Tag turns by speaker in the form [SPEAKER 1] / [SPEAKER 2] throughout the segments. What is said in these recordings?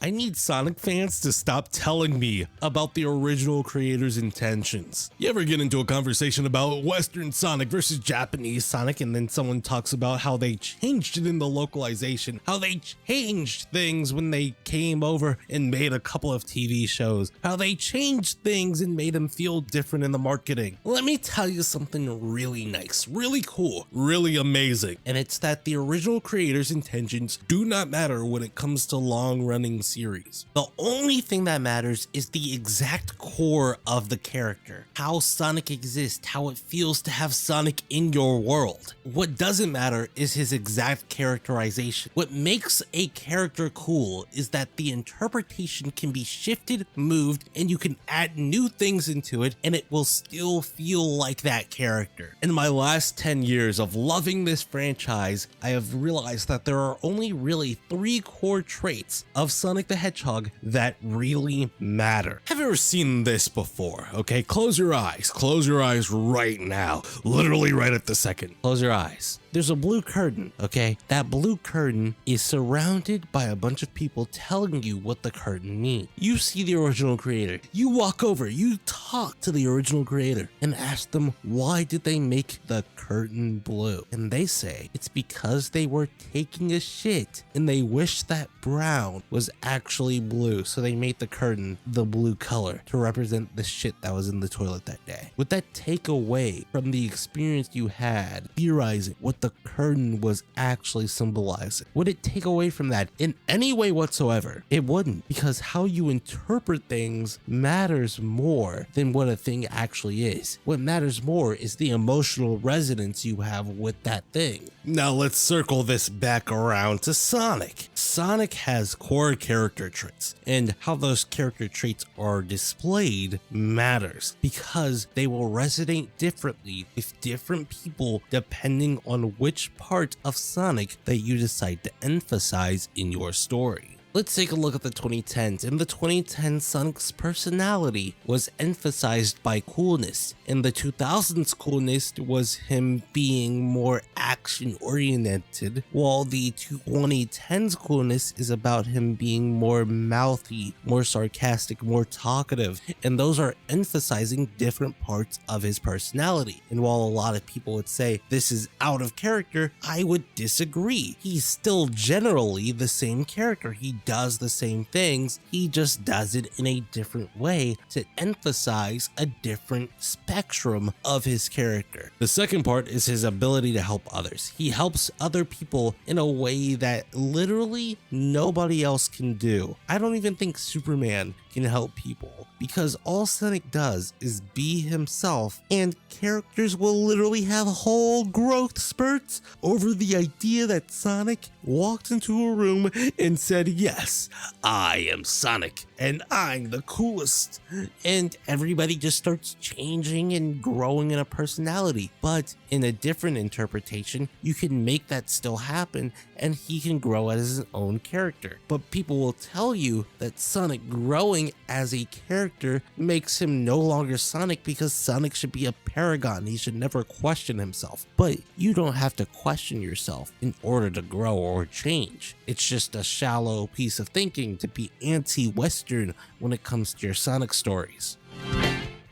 [SPEAKER 1] I need Sonic fans to stop telling me about the original creator's intentions. You ever get into a conversation about Western Sonic versus Japanese Sonic, and then someone talks about how they changed it in the localization, how they changed things when they came over and made a couple of TV shows, how they changed things and made them feel different in the marketing. Let me tell you something really nice, really cool, really amazing, and it's that the original creator's intentions do not matter when it comes to long-running series. The only thing that matters is the exact core of the character, how Sonic exists, how it feels to have Sonic in your world. What doesn't matter is his exact characterization. What makes a character cool is that the interpretation can be shifted, moved, and you can add new things into it, and it will still feel like that character. In my last 10 years of loving this franchise, I have realized that there are only really 3 core traits of Sonic the Hedgehog that really matter. Have you ever seen this before? Okay, close your eyes right now, literally right at the second. Close your eyes. There's a blue curtain, okay? That blue curtain is surrounded by a bunch of people telling you what the curtain means. You see the original creator. You walk over, you talk to the original creator and ask them, why did they make the curtain blue? And they say it's because they were taking a shit and they wish that brown was actually blue, so they made the curtain the blue color to represent the shit that was in the toilet that day. Would that take away from the experience you had theorizing what the curtain was actually symbolizing? Would it take away from that in any way whatsoever? It wouldn't, because how you interpret things matters more than what a thing actually is. What matters more is the emotional resonance you have with that thing. Now let's circle this back around to Sonic. Sonic has core character traits, and how those character traits are displayed matters, because they will resonate differently with different people depending on which part of Sonic that you decide to emphasize in your story. Let's take a look at the 2010s. In the 2010s, Sonic's personality was emphasized by coolness. In the 2000s, coolness was him being more action-oriented, while the 2010s coolness is about him being more mouthy, more sarcastic, more talkative, and those are emphasizing different parts of his personality. And while a lot of people would say this is out of character, I would disagree. He's still generally the same character. He does the same things, he just does it in a different way to emphasize a different spectrum of his character. The second part is his ability to help others. He helps other people in a way that literally nobody else can do. I don't even think Superman can help people, because all Sonic does is be himself, and characters will literally have whole growth spurts over the idea that Sonic walked into a room and said, yes, I am Sonic and I'm the coolest, and everybody just starts changing and growing in a personality. But in a different interpretation, you can make that still happen and he can grow as his own character. But people will tell you that Sonic growing as a character makes him no longer Sonic, because Sonic should be a paragon. He should never question himself. But you don't have to question yourself in order to grow or change. It's just a shallow piece of thinking to be anti-Western when it comes to your Sonic stories.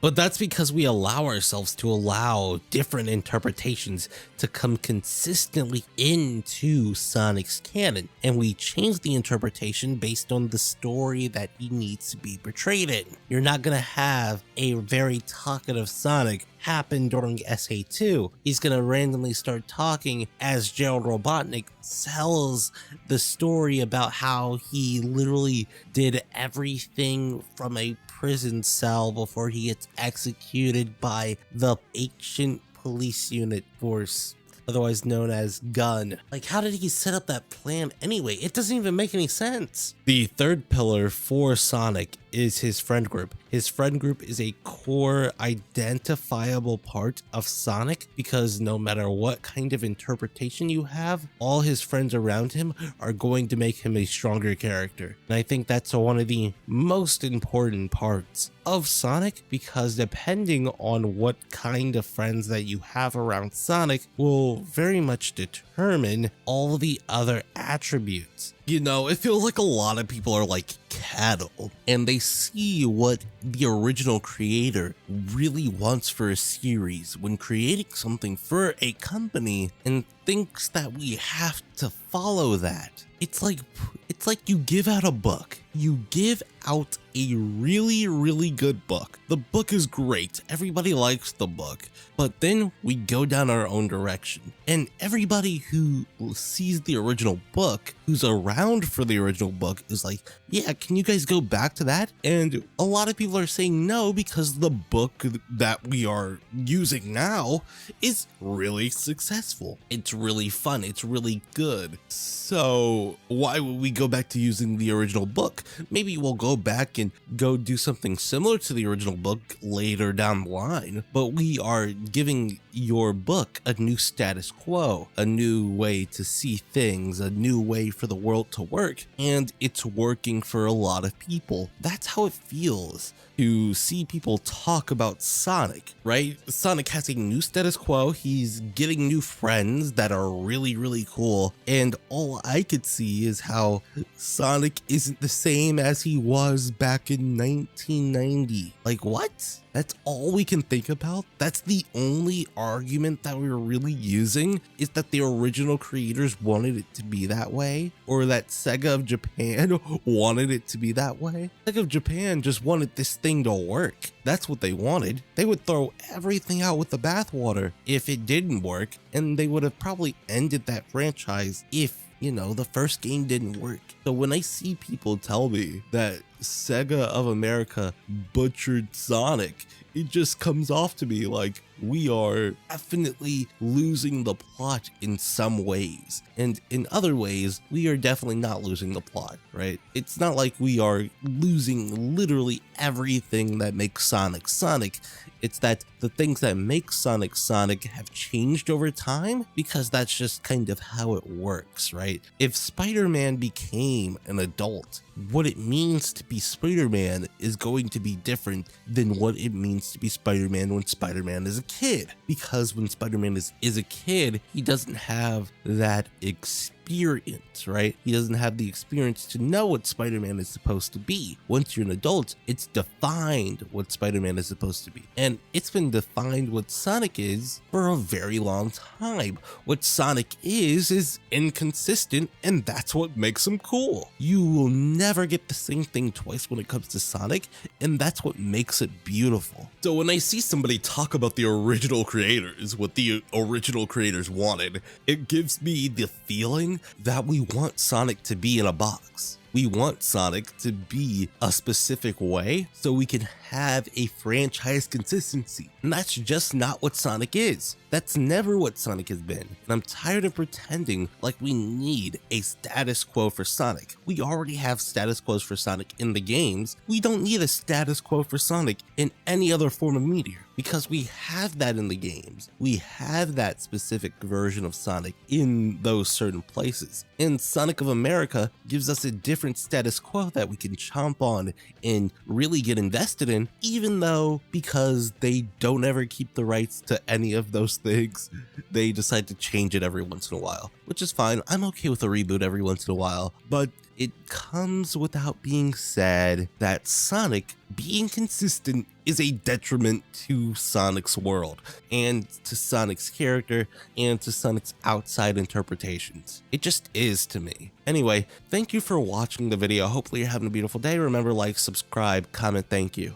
[SPEAKER 1] But that's because we allow ourselves to allow different interpretations to come consistently into Sonic's canon, and we change the interpretation based on the story that he needs to be portrayed in. You're not gonna have a very talkative Sonic happen during SA2. He's gonna randomly start talking as Gerald Robotnik tells the story about how he literally did everything from a prison cell before he gets executed by the ancient police unit force, otherwise known as Gun. Like, how did he set up that plan anyway? It doesn't even make any sense. The third pillar for Sonic is his friend group. His friend group is a core identifiable part of Sonic because no matter what kind of interpretation you have, all his friends around him are going to make him a stronger character. And I think that's one of the most important parts of Sonic, because depending on what kind of friends that you have around Sonic will very much determine all the other attributes. You know, it feels like a lot of people are like cattle and they see what the original creator really wants for a series when creating something for a company and thinks that we have to follow that. It's like you give out a book. You give out a really good book. The book is great. Everybody likes the book. But then we go down our own direction. And everybody who sees the original book, who's around for the original book, is like, yeah, can you guys go back to that? And a lot of people are saying no because the book that we are using now is really successful. It's really fun. It's really good. So why would we go back to using the original book? Maybe we'll go back and go do something similar to the original book later down the line, but we are giving your book a new status quo, a new way to see things, a new way for the world to work, and it's working for a lot of people. That's how it feels to see people talk about Sonic, right? Sonic has a new status quo, he's getting new friends that are really cool, and all I could see is how Sonic isn't the same as he was back in 1990. Like, what? That's all we can think about? That's the only argument that we're really using, is that the original creators wanted it to be that way, or that Sega of Japan wanted it to be that way. Sega of Japan just wanted this thing to work. That's what they wanted. They would throw everything out with the bathwater if it didn't work, and they would have probably ended that franchise if, you know, the first game didn't work. So when I see people tell me that Sega of America butchered Sonic, it just comes off to me like we are definitely losing the plot in some ways. And in other ways, we are definitely not losing the plot, right? It's not like we are losing literally everything that makes Sonic Sonic. It's that the things that make Sonic Sonic have changed over time, because that's just kind of how it works, right? If Spider-Man became an adult, what it means to be Spider-Man is going to be different than what it means to be Spider-Man when Spider-Man is a kid. Because when Spider-Man is a kid, he doesn't have that experience, right? He doesn't have the experience to know what Spider-Man is supposed to be. Once you're an adult, it's defined what Spider-Man is supposed to be. And it's been defined what Sonic is for a very long time. What Sonic is inconsistent, and that's what makes him cool. You will never get the same thing twice when it comes to Sonic, and that's what makes it beautiful. So when I see somebody talk about the original creators, what the original creators wanted, it gives me the feeling that we want Sonic to be in a box. We want Sonic to be a specific way so we can have a franchise consistency. And that's just not what Sonic is. That's never what Sonic has been. And I'm tired of pretending like we need a status quo for Sonic. We already have status quos for Sonic in the games. We don't need a status quo for Sonic in any other form of media, because we have that in the games. We have that specific version of Sonic in those certain places. And Sonic of America gives us a different status quo that we can chomp on and really get invested in, even though, because they don't ever keep the rights to any of those things, they decide to change it every once in a while, which is fine. I'm okay with a reboot every once in a while, but it comes without being said that Sonic being consistent is a detriment to Sonic's world, and to Sonic's character, and to Sonic's outside interpretations. It just is to me. Anyway, thank you for watching the video. Hopefully you're having a beautiful day. Remember, like, subscribe, comment, thank you.